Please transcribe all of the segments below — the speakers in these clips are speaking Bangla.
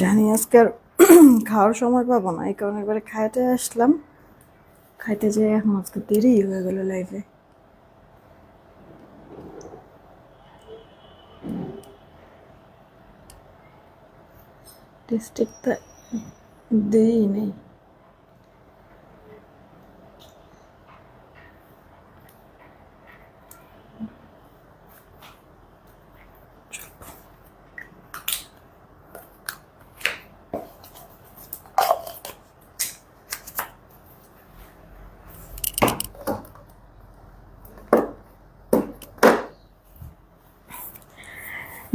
জানি আজকে আর খাওয়ার সময় পাবো না, এই কারণে একবারে খাইতে আসলাম। খাইতে যেয়ে এখন আজকে দেরি হয়ে গেল লাইফে। টেস্টিকটা দেই নেই।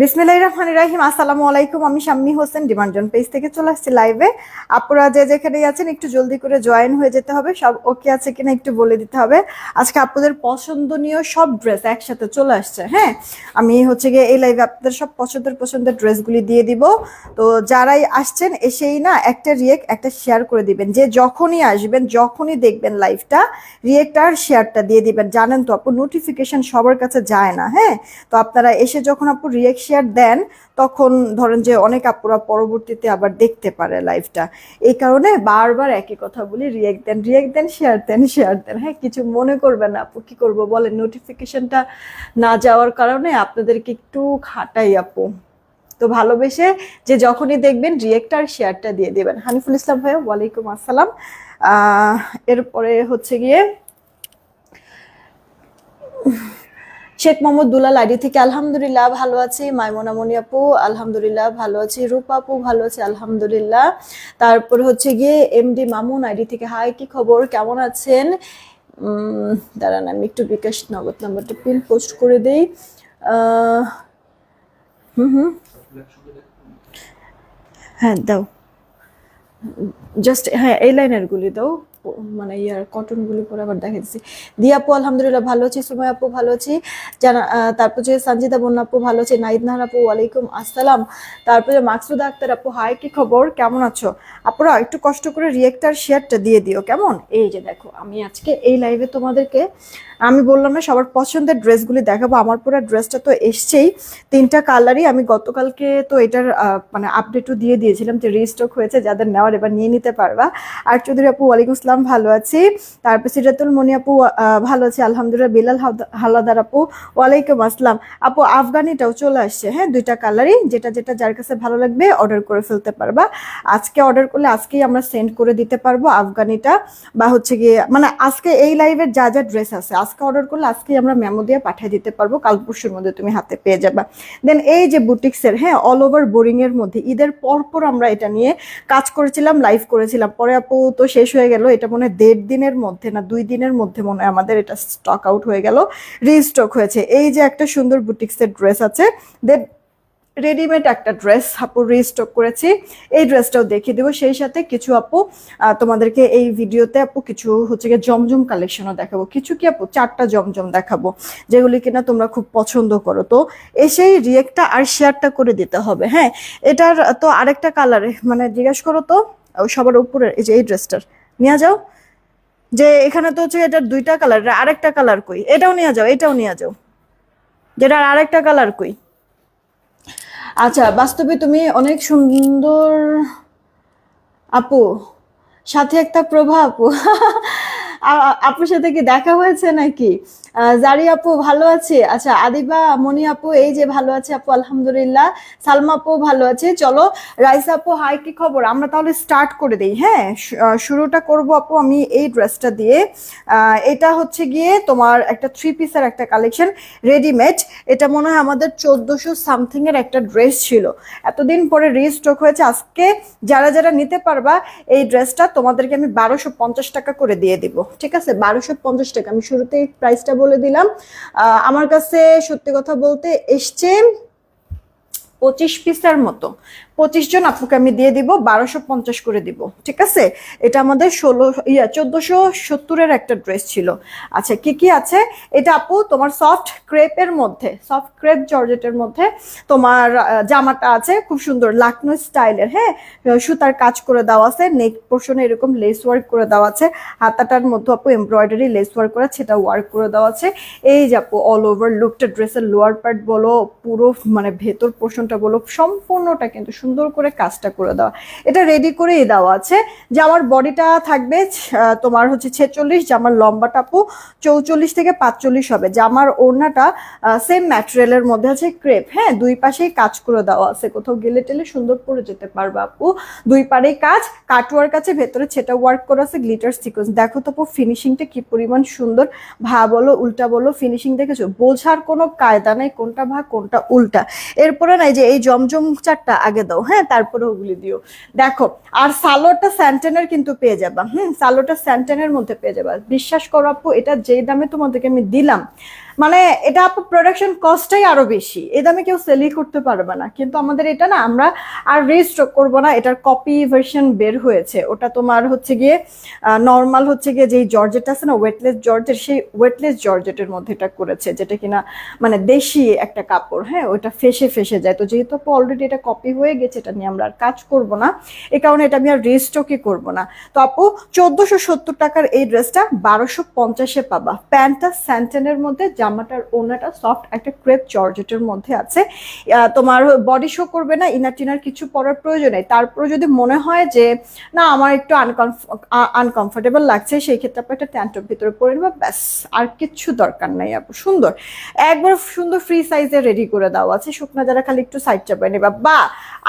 বিসমিল্লাহির রহমানির রহিম। আসসালামু আলাইকুম, আমি Shammi Hossain demand zone page থেকে চলে আসছি লাইভে। আপুরা যে যেখানেই আছেন একটু জলদি করে জয়েন হয়ে যেতে হবে। সব ওকে আছে কিনা একটু বলে দিতে হবে। আজকে আপনাদের পছন্দনীয় সব ড্রেস একসাথে চলে আসছে। হ্যাঁ, আমি হচ্ছে গিয়ে এই লাইভে আপনাদের সব পছন্দের ড্রেসগুলি দিয়ে দিব। তো যারাই আসছেন এসেই না একটা রিয়েক্ট একটা শেয়ার করে দিবেন। যে যখনই আসবেন যখনই দেখবেন লাইভটা রিয়েক্ট আর শেয়ারটা দিয়ে দিবেন। জানেন তো আপু নোটিফিকেশন সবার কাছে যায় না। হ্যাঁ, তো আপনারা এসে যখন আপু রিয়েক্ট শেয়ার দেন তখন ধরেন যে অনেক আপুরা পরবর্তীতে আবার দেখতে পারে লাইভটা। এই কারণে বারবার একই কথা বলি, রিয়েক্ট দেন শেয়ার দেন। হ্যাঁ, কিছু মনে করবেন না আপু, কি করব বলেন, নোটিফিকেশনটা না যাওয়ার কারণে আপনাদেরকে একটু খাটাই আপু। তো ভালোবেসে যে যখনই দেখবেন রিয়েক্ট আর শেয়ারটা দিয়ে দেবেন। হানিফুল ইসলাম ভাইয়া ওয়ালাইকুম আসসালাম। এরপরে হচ্ছে গিয়ে শেখ মোহাম্মদ দুলাল আইডি থেকে আলহামদুলিল্লাহ ভালো আছি। মাইমুনা মনি আপু আলহামদুলিল্লাহ ভালো আছি। রূপা আপু ভালো আছি আলহামদুলিল্লাহ। তারপর হচ্ছে গিয়ে এমডি মামুন আইডি থেকে হাই, কি খবর, কেমন আছেন? দাঁড়ান আমি একটু বিকাশ নগদ নাম্বারটা পিন পোস্ট করে দেই। হুম, হ্যাঁ দাও, জাস্ট হ্যাঁ এই লাইনারগুলি দাও, মানে ইয়ার কটনগুলি পরে আবার দেখা দিচ্ছি। দিয়া আপু আলহামদুলিল্লাহ ভালো আছি। সুমাই আপু ভালো আছি। জানা তারপর যে সঞ্জিদা বন্যা আপু ভালো আছে। নাইদ নাহার আপু ওয়ালাইকুম আসসালাম। তারপরে মাকসুদা আক্তার আপু হাই, কি খবর, কেমন আছো? আপুরা একটু কষ্ট করে রিয়েক্টার শেয়ারটা দিয়ে দিও কেমন। এই যে দেখো আমি আজকে এই লাইভে তোমাদেরকে আমি বললাম না সবার পছন্দের ড্রেসগুলি দেখাবো। আমার পুরো ড্রেসটা তো এসছেই, তিনটা কালারই। আমি গতকালকে তো এটার মানে আপডেটও দিয়ে দিয়েছিলাম যে রিস্টক হয়েছে, যাদের নেওয়ার এবার নিয়ে নিতে পারবা। আর চৌধুরী আপু ওয়ালাইকুম আসসালাম ভালো আছি। তারপর সিরাতুল মনি আপু ভালো আছি আলহামদুলিল্লাহ। বিলাল হাওলাদার আপু ওয়ালাইকুম আসসালাম। আপু আফগানিটাও চলে আসছে। হ্যাঁ, দুইটা কালারই, যেটা যেটা যার কাছে ভালো লাগবে অর্ডার করে ফেলতে পারবা। আজকে অর্ডার করলে আজকেই আমরা সেন্ড করে দিতে পারবো আফগানিটা। বা হচ্ছে গিয়ে মানে আজকে এই লাইভের যা যা ড্রেস আছে আজকে অর্ডার করলে আজকেই আমরা মেমো দিয়ে পাঠিয়ে দিতে পারবো, কাল পরশুর মধ্যে তুমি হাতে পেয়ে যাবা। দেন এই যে বুটিক্সের, হ্যাঁ, অল ওভার বোরিং এর মধ্যে ঈদের পরপর আমরা এটা নিয়ে কাজ করেছিলাম, লাইভ করেছিলাম। পরে আপু তো শেষ হয়ে গেল, এটা মনে হয় 1.5 দিনের মধ্যে না 2 দিনের মধ্যে মনে হয় আমাদের এটা স্টক আউট হয়ে গেল, রিস্টক হয়েছে। এই যে একটা সুন্দর বুটিক্সের ড্রেস আছে, দেন রেডিমেড একটা ড্রেস আপু রিস্টক করেছি, এই ড্রেসটাও দেখিয়ে দেবো। সেই সাথে কিছু আপু তোমাদেরকে এই ভিডিওতে আপু কিছু হচ্ছে গিয়ে জমজম কালেকশনও দেখাবো। কিছু কি আপু 4টা জমজম দেখাবো যেগুলি কিনা তোমরা খুব পছন্দ করো। তো এসেই রিয়েক্টটা আর শেয়ারটা করে দিতে হবে। হ্যাঁ, এটার তো আরেকটা কালারে মানে জিজ্ঞাসা করো তো সবার উপরে, এই যে এই ড্রেসটার নিয়ে যাও। যে এখানে তো হচ্ছে এটার 2টা কালার, আরেকটা কালার কই, এটাও নিয়ে যাও, এটাও নিয়ে যাও, যেটার আরেকটা কালার কই। আচ্ছা, বাস্তবে তুমি অনেক সুন্দর আপু, সাথে একটা প্রভা আপু। আপুর সাথে কি দেখা হয়েছে নাকি? জারি আপু ভালো আছে। আচ্ছা, আদিবা মনি আপু এই যে ভালো আছে আপু আলহামদুলিল্লাহ। সালমা আপু ভালো আছে। চলো রাইসা আপু হাই, কি খবর, আমরা তাহলে স্টার্ট করে দিই। হ্যাঁ, শুরুটা করব আপু আমি এই ড্রেসটা দিয়ে। এটা হচ্ছে গিয়ে তোমার একটা 3 পিসের একটা কালেকশন, রেডিমেড। এটা মনে হয় আমাদের 1400 সামথিং এর একটা ড্রেস ছিল, এতদিন পরে রিস্টক হয়েছে। আজকে যারা যারা নিতে পারবা এই ড্রেসটা তোমাদেরকে আমি 1250 টাকা করে দিয়ে দিব। ঠিক আছে, 1250 টাকা। আমি শুরুতেই প্রাইসটা বলে দিলাম। আমার কাছে সত্যি কথা বলতে এসছে 25 পিসের মতো, 25 জন আপুকে আমি দিয়ে দিব, 1250 করে দিব। ঠিক আছে, এটা আমাদের 1470-এর একটা ড্রেস ছিল। আচ্ছা, কি কি আছে এটা আপু? তোমার সফট ক্রেপের মধ্যে, সফট ক্রেপ জর্জেটের মধ্যে তোমার জামাটা আছে খুব সুন্দর লাকনো স্টাইলের। হ্যাঁ, সুতার কাজ করে দেওয়া আছে, নেক পোর্শনে এরকম লেস ওয়ার্ক করে দেওয়া আছে, হাতাটার মধ্যে আপু এমব্রয়ডারি লেস ওয়ার্ক করা, সেটা ওয়ার্ক করে দেওয়া আছে। এই যে আপু অল ওভার লুকটা, ড্রেসের লোয়ার পার্ট বলো পুরো মানে ভেতর পোর্শনটা বলো সম্পূর্ণটা কিন্তু সুন্দর সুন্দর করে কাজটা করে দেওয়া। এটা রেডি করেই দেওয়া আছে। জামার বডিটা থাকবে তোমার হচ্ছে 46, জামার লম্বাটা আপু 44 থেকে 45 হবে। জামার ওড়নাটা সেম ম্যাটেরিয়ালের মধ্যে আছে, ক্রেপ। হ্যাঁ, দুই পাশেই কাজ করে দেওয়া আছে, কোথাও গেলে টেলে সুন্দর পরে যেতে পারবে আপু। দুই পারেই কাজ, কাটওয়ার্ক আছে, ভেতরে ছেটা ওয়ার্ক করা আছে, গ্লিটার সিকোয়েন্স। দেখো তো আপু ফিনিশিংটা কি পরিমাণ সুন্দর, ভা বলো উল্টা বলো ফিনিশিং দেখেছো, বোঝার কোনো কায়দা নেই কোনটা ভা কোনটা উল্টা। এরপরে নাই যে এই জমজম চারটা আগে দাও, হ্যাঁ, তারপরে ওগুলি দিও। দেখো আর সালোয়ারটা স্যান্টেনের কিন্তু পেয়ে যাবা। সালোয়ারটা স্যান্টেনের মধ্যে পেয়ে যাবা। বিশ্বাস করো আপু, এটা যেই দামে তোমাদেরকে আমি দিলাম, মানে এটা আপু প্রোডাকশন কস্টটাই আরো বেশি, এই দামে কেউ সেলই করতে পারবে না। কিন্তু আমাদের এটা না, আমরা আর রিস্টক করবো না, এটার কপি ভার্সন বের হয়েছে। ওটা তোমার হচ্ছে গিয়ে নর্মাল হচ্ছে গিয়ে যেই জর্জেট আছে না, ওয়েটলেস জর্জেট, সেই ওয়েটলেস জর্জেটের মধ্যে এটা করেছে, যেটা কিনা মানে দেশি একটা কাপড়। হ্যাঁ, ওটা ফেসে ফেসে যায়। তো যেহেতু অলরেডি এটা কপি হয়ে গেছে, এটা নিয়ে আমরা আর কাজ করব না, এই কারণে এটা আমি আর রিস্টকই করব না। তো আপু 1470 টাকার এই ড্রেসটা 1250-এ পাবা। প্যান্টটা স্যান্টেনের মধ্যে, জামাটার ওড়নাটা সফট একটা ক্রেপ জর্জেটের মধ্যে আছে। তোমার বডি শো করবে না, ইনার টিনার কিছু পরার প্রয়োজন নেই। তারপরে যদি মনে হয় যে না আমার একটু আনকমফোর্টেবল লাগছে, সেই ক্ষেত্রে আপনি একটা ট্যান্টপ ভিতরে পরে নেবা, ব্যাস, আর কিচ্ছু দরকার নাই আপু। সুন্দর একবার সুন্দর ফ্রি সাইজে রেডি করে দেওয়া আছে, শুকনা যারা খালি একটু সাইড চাপায় নেবা। বা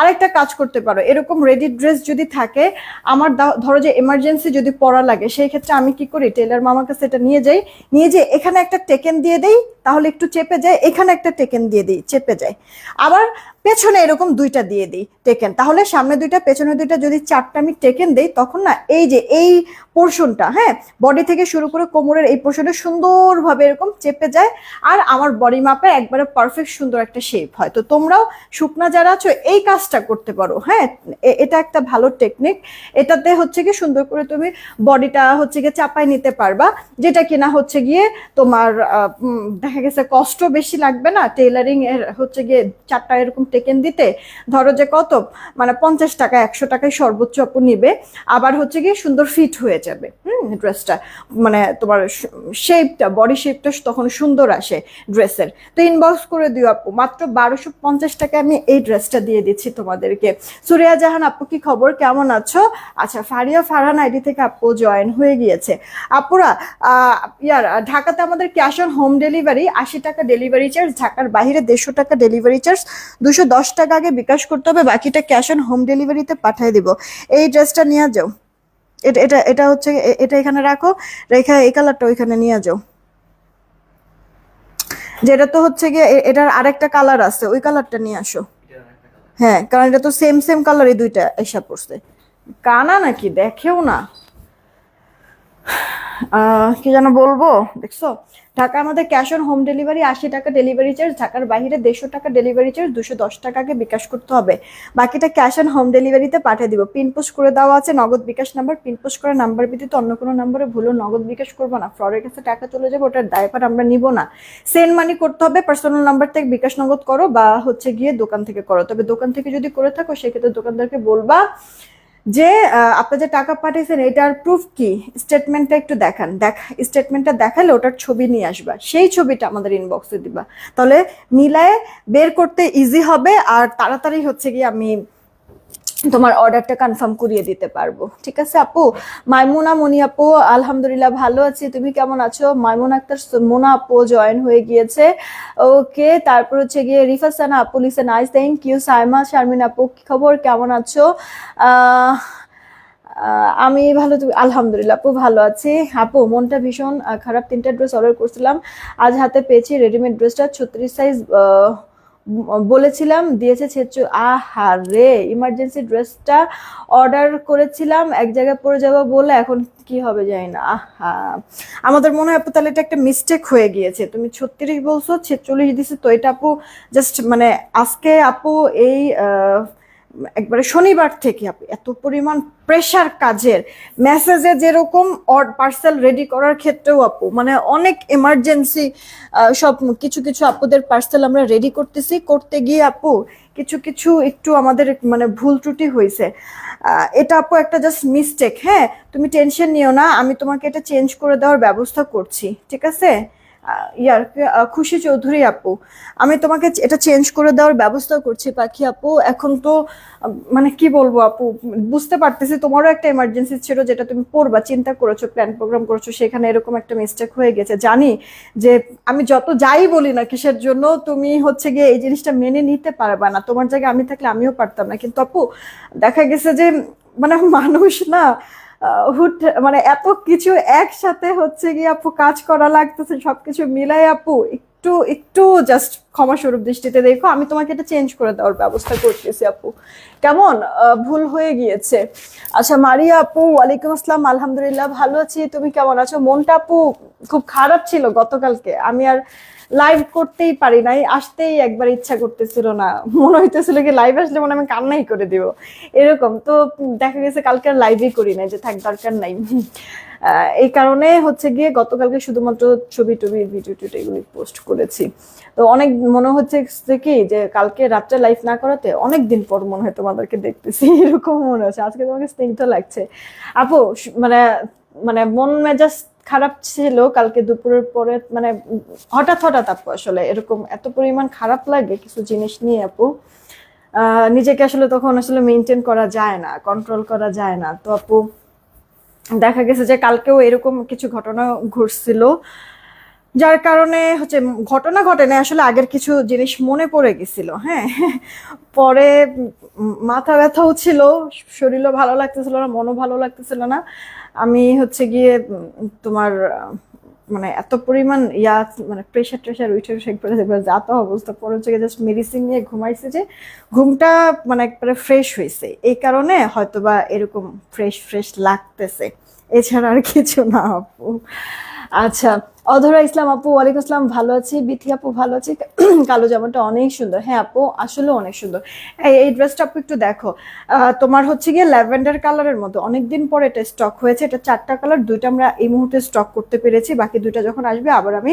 আরেকটা কাজ করতে পারো, এরকম রেডি ড্রেস যদি থাকে, আমার ধরো যে এমার্জেন্সি যদি পরা লাগে, সেই ক্ষেত্রে আমি কি করি, টেলার মামার কাছে এটা নিয়ে যাই, নিয়ে যে এখানে একটা টেকেন দিয়ে দেই, তাহলে একটু চেপে যায়, এখানে একটা টেকেন দিয়ে দিই, চেপে যায়। আবার পেছনে এরকম দুইটা দিয়ে দিই টেকেন, তাহলে সামনে দুইটা পেছনে দুইটা, যদি চারটা আমি টেকেন দেই, তখন না এই যে এই পোর্শনটা, হ্যাঁ, বডি থেকে শুরু করে কোমরের এই পোর্শনে সুন্দরভাবে এরকম চেপে যায়, আর আমার বডি মাপে একবারে পারফেক্ট সুন্দর একটা শেপ হয়। তো তোমরাও শুকনা যারা আছো এই কাজটা করতে পারো। হ্যাঁ, এটা একটা ভালো টেকনিক। এটাতে হচ্ছে কি সুন্দর করে তুমি বডিটা হচ্ছে গিয়ে চাপাই নিতে পারবা, যেটা কিনা হচ্ছে গিয়ে তোমার দেখা গেছে কষ্ট বেশি লাগবে না। টেইলারিং এর হচ্ছে গিয়ে চারটা এরকম টেকেন দিতে ধরো যে কত, মানে 50 টাকা 100 টাকায় সর্বোচ্চ আপু নিবে। আবার হচ্ছে গিয়ে সুন্দর ফিট হয়ে যাবে ড্রেসটা, মানে তোমার শেপটা, বডি শেপটা তখন সুন্দর আসে ড্রেসের। তো ইনবক্স করে দিও আপু, মাত্র 1250 টাকা আমি এই ড্রেসটা দিয়ে দিচ্ছি তোমাদেরকে। সুরিয়া জাহান আপু কি খবর, কেমন আছো? আচ্ছা, ফারিয়া ফারহান আইডি থেকে আপু জয়েন হয়ে গিয়েছে। আপুরা ঢাকাতে আমাদের ক্যাশ অন হোম ডেলিভারি, 80 টাকা ডেলিভারি চার্জ, ঢাকার বাইরে 150 টাকা ডেলিভারি চার্জ, 210 টাকা আগে বিকাশ করতে হবে, বাকিটা ক্যাশ অন হোম ডেলিভারিতে পাঠিয়ে দিব। এই ড্রেসটা নিয়ে যাও, এটা এটা এটা হচ্ছে, এটা এখানে রাখো, রেখে এই কালারটা ওইখানে নিয়ে যাও। যেটা তো হচ্ছে গিয়ে এটার আরেকটা কালার আছে, ওই কালারটা নিয়ে আসো। হ্যাঁ, কারণ এটা তো সেম সেম কালারই দুইটা এসা পড়ছে। কানা নাকি দেখেও না, কি যেন বলবো, দেখছো? ঢাকা আমাদের ক্যাশ অন হোম ডেলিভারি, 80 টাকা ডেলিভারি চার্জ, ঢাকার বাইরে 150 টাকা ডেলিভারি চার্জ, 210 টাকাকে বিকাশ করতে হবে, বাকিটা ক্যাশ অন হোম ডেলিভারিতে পাঠিয়ে দিব। পিন পোস্ট করে দেওয়া আছে নগদ বিকাশ নাম্বার, পিন পোস্ট করা নাম্বার ব্যতীত অন্য কোনো নাম্বারে ভুলেও নগদ বিকাশ করবো না, ফ্রডের কাছে টাকা চলে যাবে, ওটার দায়ভার আমরা নিব না। সেন্ড মানি করতে হবে, পার্সোনাল নাম্বার থেকে বিকাশ নগদ করো, বা হচ্ছে গিয়ে দোকান থেকে করো। তবে দোকান থেকে যদি করে থাকো, সেক্ষেত্রে দোকানদারকে বলবা যে আপনি যে টাকা পাঠিয়েছেন এটার প্রুফ কি, স্টেটমেন্টটা একটু দেখান, স্টেটমেন্টটা দেখালে ওটার ছবি নিয়ে আসবা, সেই ছবিটা আমাদের ইনবক্সে দিবা, তাহলে মিলায়ে বের করতে ইজি হবে, আর তাড়াতাড়ি হচ্ছে গিয়ে আমি তোমার অর্ডারটা কনফার্ম করিয়ে দিতে পারবো। ঠিক আছে আপু? মাইমুনা মনি আপু আলহামদুলিল্লাহ ভালো আছি, তুমি কেমন আছো? মাইমুনা আক্তার মোনা আপু জয়েন হয়ে গিয়েছে, ওকে। তারপর হচ্ছে গিয়ে রিফা সানা আপু লিসে nice, thank you. Saima Sharmin আপু কি খবর, কেমন আছো? আমি ভালো, তুমি? আলহামদুলিল্লাহ আপু ভালো আছি। আপু মনটা ভীষণ খারাপ, 3টা ড্রেস অর্ডার করছিলাম, আজ হাতে পেয়েছি রেডিমেড ড্রেসটা, 36 সাইজ বলেছিলাম, দিয়েছে 46। আহারে, ইমার্জেন্সি ড্রেসটা অর্ডার করেছিলাম, এক জায়গায় পড়ে যাবো বলে, এখন কি হবে জানি না। আহা, আমাদের মনে হয় আপু তাহলে এটা একটা মিস্টেক হয়ে গিয়েছে, তুমি 36 বলছো, 46 দিছে। তো এটা আপু জাস্ট মানে আজকে আপু এই একবারে শনিবার থেকে আপু এত পরিমাণ প্রেশার কাজের, মেসেজে যেরকম পার্সেল রেডি করার ক্ষেত্রেও আপু মানে অনেক এমার্জেন্সি, সব কিছু কিছু আপুদের পার্সেল আমরা রেডি করতেছি, করতে গিয়ে আপু কিছু কিছু একটু আমাদের মানে ভুল ত্রুটি হয়েছে। এটা আপু একটা জাস্ট মিস্টেক। হ্যাঁ, তুমি টেনশন নিও না, আমি তোমাকে এটা চেঞ্জ করে দেওয়ার ব্যবস্থা করছি, ঠিক আছে? খুশি চৌধুরী আপু, আমি তোমাকে এটা চেঞ্জ করে দেওয়ার ব্যবস্থা করছি পাখি আপু। এখন তো মানে কি বলবো আপু, বুঝতে পারতেছি তোমারও একটা এমার্জেন্সি ছিল যেটা তুমি পড়বা, চিন্তা করেছো, প্ল্যান প্রোগ্রাম করেছো, সেখানে এরকম একটা মিস্টেক হয়ে গেছে। জানি যে আমি যত যাই বলি না কিসের জন্য, তুমি হচ্ছে গিয়ে এই জিনিসটা মেনে নিতে পারবা না। তোমার জায়গায় আমি থাকলে আমিও পারতাম না, কিন্তু আপু দেখা গেছে যে মানে মানুষ না, হুট মানে এত কিছু একসাথে হচ্ছে গিয়ে আপু কাজ করা লাগতেছে, সবকিছু মিলাই আপু একটু একটু জাস্ট ক্ষমা স্বরূপ দৃষ্টিতে দেখো, আমি তোমাকে এটা চেঞ্জ করে দেওয়ার ব্যবস্থা করতেছি আপু, কেমন? ভুল হয়ে গিয়েছে। আচ্ছা মারিয়া আপু, ওয়ালাইকুম আসসালাম, আলহামদুলিল্লাহ ভালো আছি, তুমি কেমন আছো? মনটা আপু খুব খারাপ ছিল গতকালকে, আমি আর লাইভ করতেই পারি নাই, আসতেই একবার ইচ্ছা করতেছিল না, মনে হইতেছিল কি লাইভ আসলে মনে হয় আমি কান্নাই করে দিব এরকম। তো দেখা গেছে কালকে আর লাইভই করি নাই, যে থাক দরকার নাই। এই কারণে হচ্ছে গিয়ে গতকালকে শুধুমাত্র ছবি টবি ভিডিও টিডিও এগুলি পোস্ট করেছি। তো অনেক মনে হচ্ছে কি যে কালকে রাত্রে লাইভ না করাতে অনেক দিন পর মনে হয় তোমাদেরকে দেখতেছি, এরকম মনে হচ্ছে। আজকে তোমাকে স্নিগ্ধ লাগছে আপু, মানে মানে মন মেজাজ খারাপ ছিল কালকে দুপুরের পরে, মানে হঠাৎ হঠাৎ আপু, আসলে এরকম এত পরিমাণ খারাপ লাগে কিছু জিনিস নিয়ে আপু, নিজেকে আসলে তখন আসলে মেনটেন করা যায় না, কন্ট্রোল করা যায় না। তো আপু দেখা গেছে যে কালকেও এরকম কিছু ঘটনা ঘটছিল, যার কারণে হচ্ছে ঘটনা ঘটে না আসলে, আগের কিছু জিনিস মনে পড়ে গেছিল। হ্যাঁ, পরে মাথা ব্যথাও ছিল, শরীরও ভালো লাগতেছিল না, মনও ভালো লাগতেছিল না। আমি হচ্ছে গিয়ে তোমার মানে এত পরিমাণ মানে প্রেশার ট্রেশার উঠে একবারে যা তো অবস্থা, পরে হচ্ছে জাস্ট মেডিসিন নিয়ে ঘুমাইছে, যে ঘুমটা মানে একবারে ফ্রেশ হয়েছে, এই কারণে হয়তোবা এরকম ফ্রেশ ফ্রেশ লাগতেছে, এছাড়া আর কিছু না আপু। আচ্ছা, অধরা ইসলাম আপু, ওয়ালাইকুম আসসালাম, ভালো আছি। বিথি আপু ভালো আছি, কালো জামাটা অনেক সুন্দর। হ্যাঁ আপু, আসলে অনেক সুন্দর। এই ড্রেসটা আপু একটু দেখো, তোমার হচ্ছে গিয়ে ল্যাভেন্ডার কালারের মতো, অনেকদিন পরে এটা স্টক হয়েছে, এটা 4টা কালার, 2টা আমরা এই মুহূর্তে স্টক করতে পেরেছি, বাকি 2টা যখন আসবে আবার আমি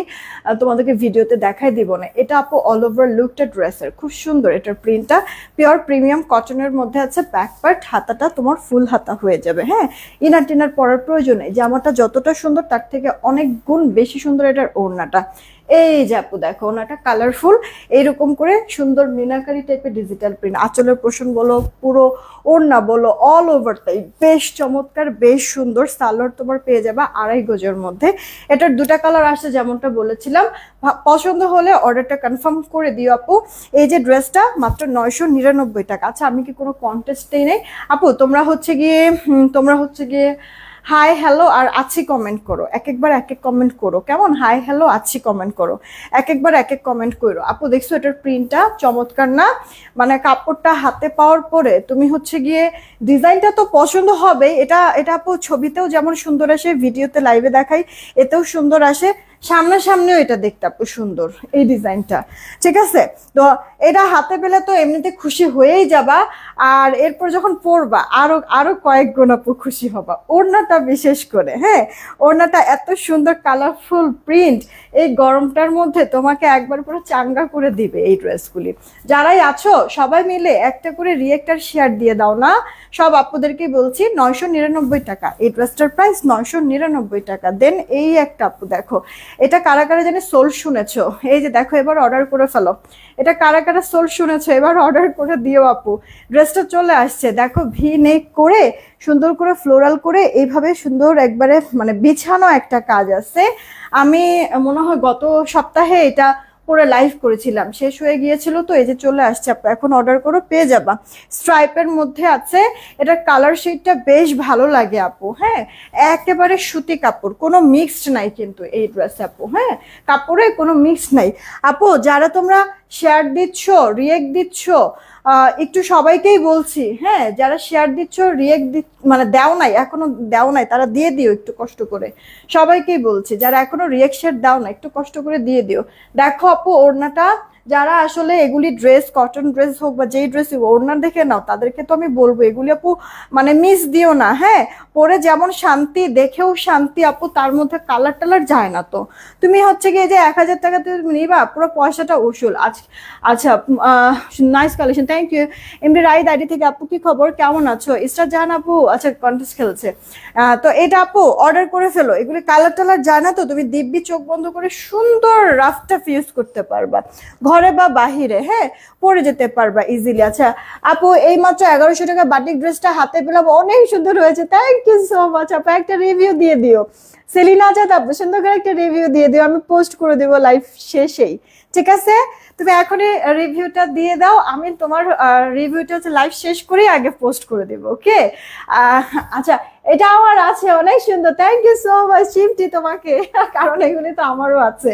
তোমাদেরকে ভিডিওতে দেখাই দিব না। এটা আপু অল ওভার লুকটা ড্রেসের খুব সুন্দর, এটার প্রিন্টটা পিওর প্রিমিয়াম কটনের মধ্যে আছে, ব্যাক পার্ট, হাতাটা তোমার ফুল হাতা হয়ে যাবে। হ্যাঁ, ইনার টিনার পরার প্রয়োজন নেই, জামাটা যতটা সুন্দর তার থেকে অনেক গুণ বেশি সুন্দর এটার ওড়নাটা। এই যে আপু দেখো, ওড়নাটা কালারফুল, এইরকম করে সুন্দর মিনাকারি টাইপের ডিজিটাল প্রিন্ট, আঁচলের পোষণ বলো, পুরো ওড়না বলো, অল ওভার তাই বেশ চমৎকার, বেশ সুন্দর। সালোয়ার তোমার পেয়ে যাবে 2.5 গজের মধ্যে। এটার 2টা কালার আসছে যেমনটা বলেছিলাম, পছন্দ হলে অর্ডারটা কনফার্ম করে দিও আপু। এই যে ড্রেসটা মাত্র 999 টাকা। আচ্ছা, আমি কি কোনো কন্টেস্টেই নেই আপু, তোমরা হচ্ছে গিয়ে হাই হ্যালো আর আছি কমেন্ট করো, একবার এক এক কমেন্ট করো, কেমন? হাই হ্যালো আছি কমেন্ট করো, একবার এক এক কমেন্ট করো আপু। দেখছো এটার প্রিন্টটা চমৎকার না? মানে কাপড়টা হাতে পাওয়ার পরে তুমি হচ্ছে গিয়ে ডিজাইনটা তো পছন্দ হবে, এটা এটা আপু ছবিতেও যেমন সুন্দর আসে, ভিডিওতে লাইভে দেখাই এতেও সুন্দর আসে, সামনাসামনিও এটা দেখতে আপু সুন্দর এই ডিজাইনটা। ঠিক আছে, তো এটা হাতে পেলে তো এমনিতে খুশি হয়েই যাবা, আর এরপর যখন পরবা আরো আরো কয়েক গুণ আপু খুশি হবা। ওড়নাটা বিশেষ করে, হ্যাঁ, ওড়নাটা এত সুন্দর কালারফুল প্রিন্ট, এই গরমটার মধ্যে তোমাকে একবার পুরো চাঙ্গা করে দিবে এই ড্রেসগুলি। যারাই আছো সবাই মিলে একটা করে রিয়েক্টার শেয়ার দিয়ে দাও না, সব আপুদেরকে বলছি। 999 টাকা এই ড্রেসটার প্রাইস, 999 টাকা। দেন এই একটা আপু দেখো, এটা কারা কারা জানি সোল শুনেছো, এই যে দেখো এবার অর্ডার করে ফেলো, এটা কারা কারা সোল শুনেছো এবার অর্ডার করে দিও আপু। ড্রেসটা চলে আসছে দেখো, ভি নেক করে সুন্দর করে ফ্লোরাল করে এইভাবে সুন্দর একবারে মানে বিছানো একটা কাজ আছে। আমি মনে হয় গত সপ্তাহে এটা পরে লাইভ করেছিলাম, শেষ হয়ে গিয়েছিল, তো এই যে চলে আসছে আপু, এখন অর্ডার করো পেয়ে যাবা। স্ট্রাইপের মধ্যে আছে, এটা কালার শেডটা বেশ ভালো লাগে আপু। হ্যাঁ, একেবারে সুতি কাপড়, কোনো মিক্সড নাই কিন্তু এই ড্রেস আপু। হ্যাঁ, কাপড়ে কোনো মিক্সড নাই আপু। যারা তোমরা শেয়ার দিচ্ছ, রিয়েক্ট দিচ্ছ, একটু সবাইকেই বলছি, হ্যাঁ, যারা শেয়ার দিচ্ছ, রিয়েক্ট মানে দেও নাই এখনো, দেও নাই, তারা দিয়ে দিও একটু কষ্ট করে। সবাইকেই বলছি, যারা এখনো রিয়েক্ট শেয়ার দাও না একটু কষ্ট করে দিয়ে দিও। দেখো আপু ওড়নাটা যারা আসলে এগুলি ড্রেস, কটন ড্রেস হোক বা যেই ড্রেস ওড়না দেখে নাও, তাদেরকে তো আমি বলবো এগুলি আপু মানে মিস দিও না। হ্যাঁ, পরে যেমন শান্তি, দেখেও শান্তি আপু, তার মধ্যে কালার টালার যায় না। তো তুমি হচ্ছে গিয়ে যে 1,000 টাকা তুমি নিবা, পুরো পয়সাটা উসুল। আচ্ছা, nice collection, thank you. MD Raid ID থেকে, আপু কি খবর, কেমন আছো? ইস্টার জাহান আপু আচ্ছা কন্টেস্ট খেলছে। তো এটা আপু অর্ডার করে ফেলো, এগুলি কালার টালার যায় না। তো তুমি দিব্যি চোখ বন্ধ করে সুন্দর রাফ টাফ ইউজ করতে পারবা, ঘরে বা বাহিরে, হ্যাঁ, পরে যেতে পারবা ইজিলি। আচ্ছা আপু, এই মাত্র 1,100 টাকা বাটিক ড্রেসটা হাতে পেলাম, অনেক সুন্দর হয়েছে, থ্যাংক ইউ সো মাচ আপু। একটা রিভিউ দিয়ে দিও, সেলিনা আজাদ আপু, সুন্দর করে একটা রিভিউ দিয়ে দিও, আমি পোস্ট করে দেবো লাইভ শেষেই, ঠিক আছে? তুমি এখনই রিভিউটা দিয়ে দাও, আমি তোমার রিভিউটা হচ্ছে লাইভ শেষ করে আগে পোস্ট করে দেবো, ওকে? আচ্ছা, এটা আমার আছে, অনেক সুন্দর, থ্যাংক ইউ সো মাচ চিমটি তোমাকে, কারণ এগুলি তো আমারও আছে।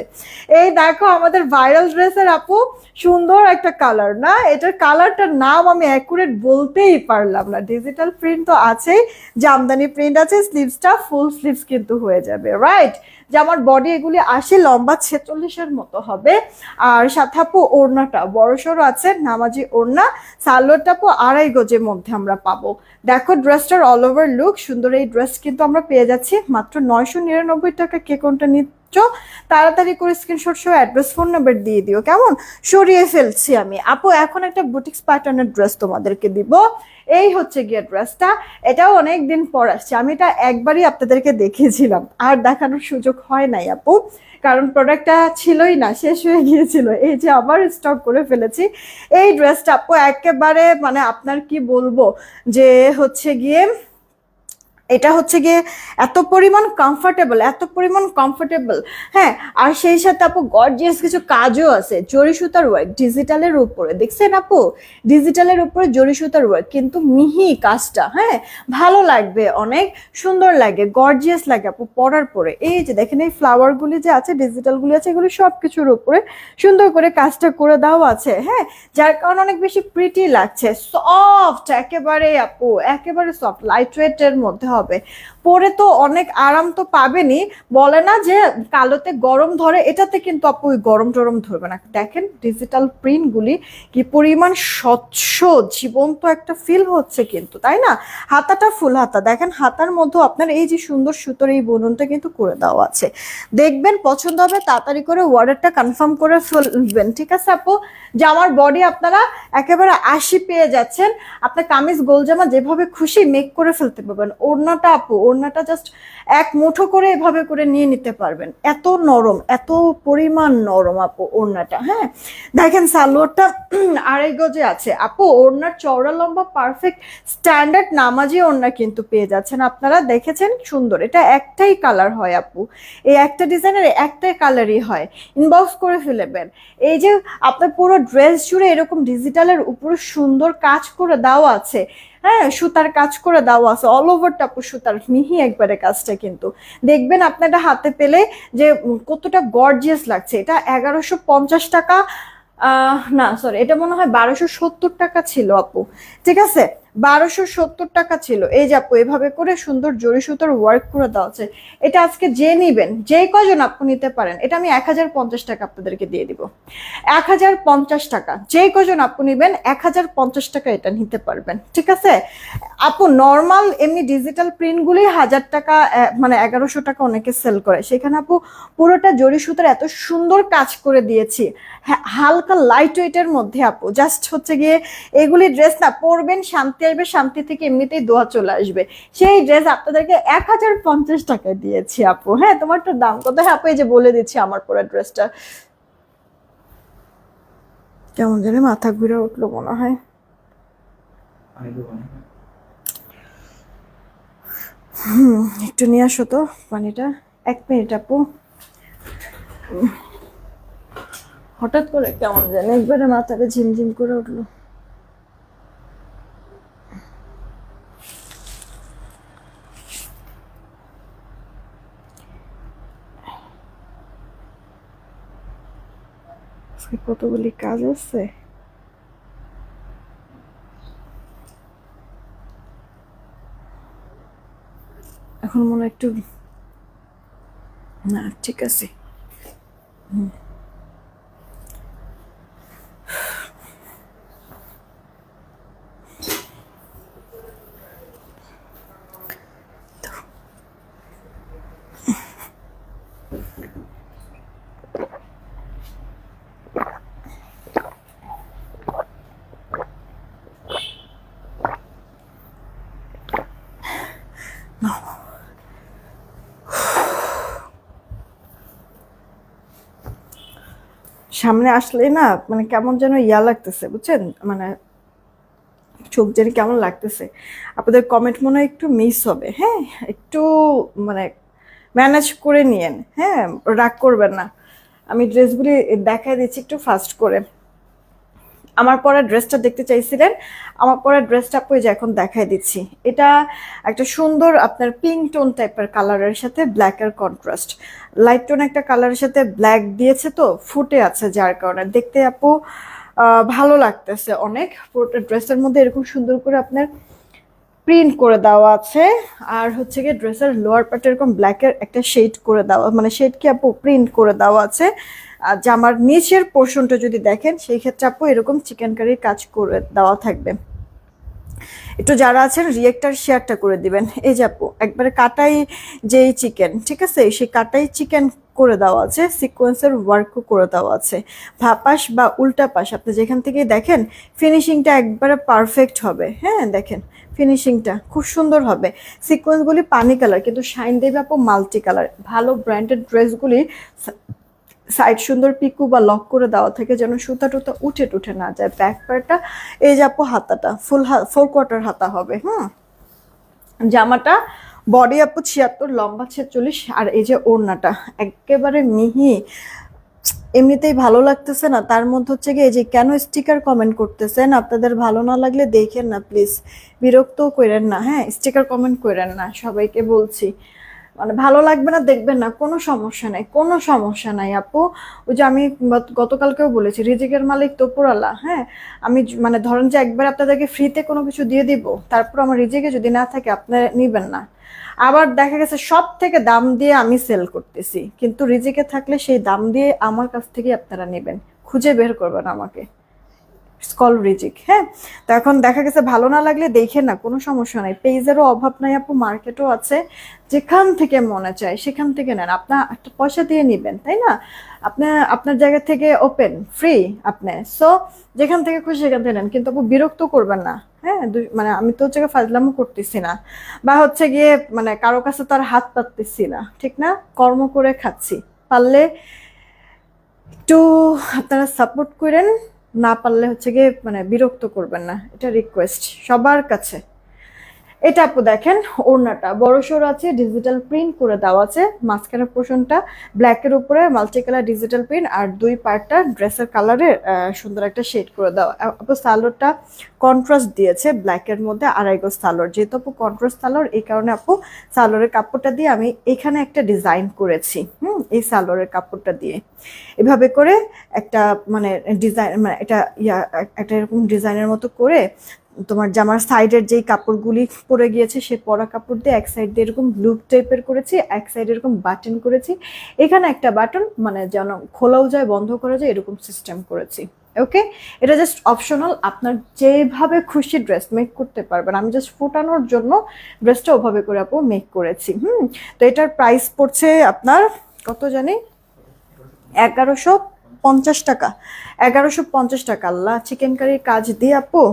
এই দেখো আমাদের ভাইরাল ড্রেসের আপু সুন্দর একটা কালার না, এটার কালারটার নাম আমি অ্যাকুরেট বলতেই পারলাম না। ডিজিটাল প্রিন্ট তো আছেই, জামদানি প্রিন্ট আছে, স্লিভসটা ফুল স্লিভস কিন্তু হয়ে যাবে, রাইট? যে আমার বডি এগুলি আসে লম্বা 46-এর মতো হবে। আর সাথে আপু ওড়নাটা বড়সড় আছে, নামাজি ওড়না, সালোয়ারটা আপু 2.5 গজের মধ্যে আমরা পাবো। দেখো ড্রেসটার অল ওভার লুক সুন্দর। এই ড্রেস কিন্তু আমরা পেয়ে যাচ্ছি মাত্র 999 টাকা। কে কোনটা নিচ্ছ তাড়াতাড়ি করে স্ক্রিনশট সহ অ্যাড্রেস, ফোন নাম্বার দিয়ে দিও, কেমন? সরিয়ে ফেলছি আমি আপু। এখন একটা বুটিক্স প্যাটার্নের ড্রেস তোমাদেরকে দিব। এই হচ্ছে গিয়ে ড্রেসটা, এটাও অনেক দিন পর আসছে। আমি এটা একবারই আপনাদেরকে দেখিয়েছিলাম, আর দেখানোর সুযোগ হয় নাই আপু, কারণ প্রোডাক্টটা ছিলই না, শেষ হয়ে গিয়েছিল। এই যে আবার স্টক করে ফেলেছি এই ড্রেসটা আপু, একেবারে মানে আপনার কি বলবো যে হচ্ছে গিয়ে এটা হচ্ছে গিয়ে এত পরিমাণ কমফোর্টেবল, এত পরিমাণ কমফোর্টেবল, হ্যাঁ। আর সেই সাথে আপু গর্জিয়াস কিছু কাজও আছে, জরি সুতার ওয়ার্ক ডিজিটালের উপরে, দেখছেন আপু? ডিজিটালের উপরে জরি সুতার ওয়ার্ক, কিন্তু মিহি কাজটা, হ্যাঁ, ভালো লাগবে, অনেক সুন্দর লাগে, গর্জিয়াস লাগে আপু পরার পরে। এই যে দেখেন এই ফ্লাওয়ারগুলি যে আছে, ডিজিটালগুলি আছে, এগুলো সব কিছুর উপরে সুন্দর করে কাজটা করে দেওয়া আছে, হ্যাঁ, যার কারণে অনেক বেশি প্রিটি লাগছে, সফট একেবারে আপু, একেবারে সফট, লাইট ওয়েটের মধ্যে হবে, পরে তো অনেক আরাম তো পাবেনই। বলে না যে কালোতে গরম ধরে, এটাতে কিন্তু আপু গরম টরম ধরবে না। দেখেন ডিজিটাল প্রিন্ট গুলি কি পরিমাণ স্বচ্ছ, জীবন্ত একটা ফিল হচ্ছে কিন্তু, তাই না? হাতাটা ফুল হাতা, দেখেন হাতার মধ্যে আপনার এই যে সুন্দর সুতোর এই বুননটা কিন্তু করে দেওয়া আছে। দেখবেন পছন্দ হবে, তাড়াতাড়ি করে অর্ডারটা কনফার্ম করে ফেলবেন, ঠিক আছে আপু? যে আমার বডি আপনারা একেবারে 80 পেয়ে যাচ্ছেন, আপনার কামিজ গোলজামা যেভাবে খুশি মেক করে ফেলতে পারবেন। ওড়নাটা আপু, ওড়নাটা জাস্ট এক মুঠো করে এভাবে করে নিয়ে নিতে পারবেন, এত নরম, এত পরিমাণ নরম আপু ওড়নাটা, হ্যাঁ। দেখেন সালোয়ারটা 2.5 গজে আছে আপু, ওড়নার চওড়া লম্বা পারফেক্ট স্ট্যান্ডার্ড নামাজি ওড়না কিন্তু পেয়ে যাচ্ছেন আপনারা, দেখেছেন সুন্দর। এটা একটাই কালার হয় আপু, এই একটা ডিজাইনের একটাই কালারই হয়, ইনবক্স করে ফেলবেন। এই যে আপনার পুরো ড্রেস জুড়ে এরকম ডিজিটালের উপরে সুন্দর কাজ করে দেওয়া আছে, হ্যাঁ, সুতার কাজ করে দেওয়া আছে, অল ওভারটা আপু সুতার, মিহি একবারে কাজটা কিন্তু। দেখবেন আপনারা হাতে পেলে যে কতটা গর্জিয়াস লাগছে। এটা 1,150 টাকা, না সরি, এটা মনে হয় 1,270 টাকা ছিল আপু, ঠিক আছে? 1,270 টাকা ছিল। এই যে আপু এভাবে করে সুন্দর জরি সুতোর ওয়ার্ক করে দেওয়া আছে। এটা আজকে যে নিবেন, যে কজন আপু নিতে পারেন, এটা আমি 1,050 টাকা আপনাদেরকে দিয়ে দিব। 1,050 টাকা, যে কজন আপু নিবেন 1,050 টাকা এটা নিতে পারবেন, ঠিক আছে আপু? নর্মাল এমনি ডিজিটাল প্রিন্টগুলি 1,000 টাকা, মানে 1,100 টাকা অনেকে সেল করে, সেখানে আপু পুরোটা জরি সুতার এত সুন্দর কাজ করে দিয়েছি, হালকা লাইট ওয়েটের মধ্যে আপু। জাস্ট হচ্ছে গিয়ে এগুলি ড্রেস না পরবেন, শান্তি আসবে, শান্তি থেকে এমনিতেই দোয়া চলে আসবে। সেই ড্রেস আপনাদেরকে 1,050 টাকায় দিয়েছি আপু, হ্যাঁ। তোমারটা দাম কত? হ্যাঁ আপু, এই যে বলে দিচ্ছি আমার পরা ড্রেসটা। কেমন জানি মাথা ঘুরে উঠলো মনে হয়। একটু নিয়ে আসো তো পানিটা, 1 মিনিট আপু। হঠাৎ করে কেমন জানি একবারে মাথাটা ঝিমঝিম করে উঠলো। কতগুলি কাজ আছে, এখন মনে একটু, না ঠিক আছে। সামনে আসলেই না মানে কেমন যেন ইয়া লাগতেছে বুঝছেন, মানে চোখ যেন কেমন লাগতেছে। আপনাদের কমেন্ট মনে হয় একটু মিস হবে, হ্যাঁ একটু মানে ম্যানেজ করে নিয়েন, হ্যাঁ রাগ করবেন না। আমি ড্রেসগুলি দেখাই দিচ্ছি একটু ফাস্ট করে। আমার পরা ড্রেসটা দেখতে চাইছিলেন, আমার পরা ড্রেসটা আপু যে এখন দেখাই দিচ্ছি। এটা একটা সুন্দর আপনার পিঙ্ক টোন টাইপের কালারের সাথে ব্ল্যাকের কন্ট্রাস্ট, লাইট টোন একটা কালারের সাথে ব্ল্যাক দিয়েছে, তো ফুটে আছে যার কারণে দেখতে আপু ভালো লাগতেছে অনেক। পুরোটা ড্রেসের মধ্যে এরকম সুন্দর করে আপনার প্রিন্ট করে দেওয়া আছে। আর হচ্ছে গিয়ে ড্রেসের লোয়ার পার্টে এরকম ব্ল্যাকের একটা শেড করে দেওয়া, মানে শেড কি আপু প্রিন্ট করে দেওয়া আছে। আর জামার নিচের পোর্শনটা যদি দেখেন সেই ক্ষেত্রে আপু এরকম চিকেন কারির কাজ করে দেওয়া থাকবে। একটু যারা আছেন রিয়েক্টার শেয়ারটা করে দিবেন। এই যে আপু একবারে কাটাই যেই চিকেন, ঠিক আছে, সেই কাটাই চিকেন করে দেওয়া আছে, সিকোয়েন্সের ওয়ার্কও করে দেওয়া আছে। ভাপাস বা উল্টা পাশ আপনি যেখান থেকে দেখেন ফিনিশিংটা একবারে পারফেক্ট হবে। হ্যাঁ দেখেন ফিনিশিংটা খুব সুন্দর হবে। সিকোয়েন্সগুলি পানি কালার কিন্তু শাইন দেবে আপু মাল্টি কালার। ভালো ব্র্যান্ডেড ড্রেসগুলি সাইড সুন্দর পিকু বা লক করে দেওয়া থাকে যেন সুতা টুতা উঠে টুঠে না যায়। ব্যাক পার্টটা এই যে আপু হাতাটা ফুল 4/4 হাতা হবে। জামাটা বডি আপু 76, লম্বা 46, আর এই যে ওড়নাটা একেবারে মিহি। এমনিতেই ভালো লাগতেছে না, তার মধ্যে হচ্ছে কি এই যে কেন স্টিকার কমেন্ট করতেছেন, আপনাদের ভালো না লাগলে দেখেন না প্লিজ, বিরক্তও করেন না, হ্যাঁ স্টিকার কমেন্ট করেন না, সবাইকে বলছি। মানে ভালো লাগবে না দেখবেন না, কোনো সমস্যা নাই, কোনো সমস্যা নাই আপু। ওই যে আমি গতকালকেও বলেছি রিজিকের মালিক তো উপরওয়ালা। হ্যাঁ আমি মানে ধরেন যে একবার আপনাদেরকে ফ্রিতে কোনো কিছু দিয়ে দিব, তারপর আমার রিজিকে যদি না থাকে আপনারা নিবেন না। আবার দেখা গেছে সব থেকে দাম দিয়ে আমি সেল করতেছি, কিন্তু রিজিকে থাকলে সেই দাম দিয়ে আমার কাছ থেকে আপনারা নেবেন, খুঁজে বের করবেন আমাকে, স্কল রিজিক। হ্যাঁ তো এখন দেখা গেছে ভালো না লাগলে দেখে না, কোনো সমস্যা নাই, পেজেরও অভাব নাই আপু, মার্কেটও আছে, যেখান থেকে মনে চায় সেখান থেকে নেন। আপনার একটা পয়সা দিয়ে নেবেন তাই না, আপনার আপনার জায়গা থেকে ওপেন ফ্রি আপনি, সো যেখান থেকে খুশি সেখান থেকে নেন, কিন্তু আপু বিরক্ত করবেন না। হ্যাঁ মানে আমি তো হচ্ছে ফাজলামো করতেছি না, বা হচ্ছে গিয়ে মানে কারো কাছে তো আর হাত পাততেছি না, ঠিক না, কর্ম করে খাচ্ছি। পারলে একটু আপনারা সাপোর্ট করেন, না পারলে হচ্ছে গিয়ে মানে বিরক্ত করবেন না, এটা রিকোয়েস্ট সবার কাছে। এটা আপু দেখেন ওড়নাটা বড় সড়ো আছে, ডিজিটাল প্রিন্ট করে দেওয়া আছে, মাঝখানের পোর্শনটা ব্ল্যাকের উপরে মাল্টি কালার ডিজিটাল প্রিন্ট, আর দুই পার্টটা ড্রেসের কালারের সুন্দর একটা শেড করে দেওয়া। আপু সালোয়ারটা কন্ট্রাস্ট দিয়েছে ব্ল্যাকের মধ্যে, আড়াই গজ সালোয়ার, যেহেতু আপু কন্ট্রাস্ট সালোয়ার এই কারণে আপু সালোয়ারের কাপড়টা দিয়ে আমি এখানে একটা ডিজাইন করেছি। এই সালোয়ারের কাপড়টা দিয়ে এভাবে করে একটা মানে ডিজাইন, মানে এটা একটা এরকম ডিজাইনের মতো করে তোমার জামার সাইডের যেই কাপড়গুলি পরে গিয়েছে সে পরা কাপড় দিয়ে এক সাইড দিয়ে এরকম ব্লু টাইপের করেছি, এক সাইড এরকম বাটন করেছি, এখানে একটা বাটন মানে যেন খোলাও যায় বন্ধ করা যায় এরকম সিস্টেম করেছি। ওকে এটা জাস্ট অপশনাল, আপনার যেভাবে খুশি ড্রেস মেক করতে পারবেন, আমি জাস্ট ফোটানোর জন্য ড্রেসটা ওভাবে করে আপু মেক করেছি। তো এটার প্রাইস পড়ছে আপনার কত জানি 1150 টাকা, 1150 টাকা। আল্লাহ চিকেন কারির কাজ দিয়ে আপু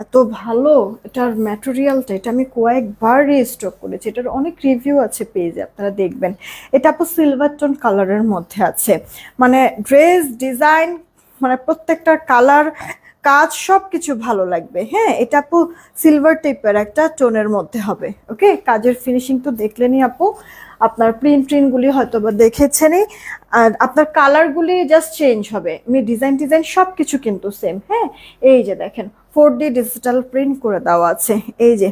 এত ভালো এটার ম্যাটেরিয়ালটা, এটা আমি কয়েকবার রিস্টক করেছি, এটার অনেক রিভিউ আছে পেজে আপনারা দেখবেন। এটা আপু সিলভার টোন কালারের মধ্যে আছে, মানে ড্রেস ডিজাইন মানে প্রত্যেকটা কালার কাজ সব কিছু ভালো লাগবে। হ্যাঁ এটা আপু সিলভার টাইপের একটা টোনের মধ্যে হবে। ওকে কাজের ফিনিশিং তো দেখলেনই আপু, আপনার প্রিন্টগুলি হয়তো বা দেখেছেনই, আর আপনার কালারগুলি জাস্ট চেঞ্জ হবে, এমনি ডিজাইন সব কিছু কিন্তু সেম। হ্যাঁ এই যে দেখেন 4D ডিজিটাল প্রিন্ট করে দেওয়া আছে। এই যে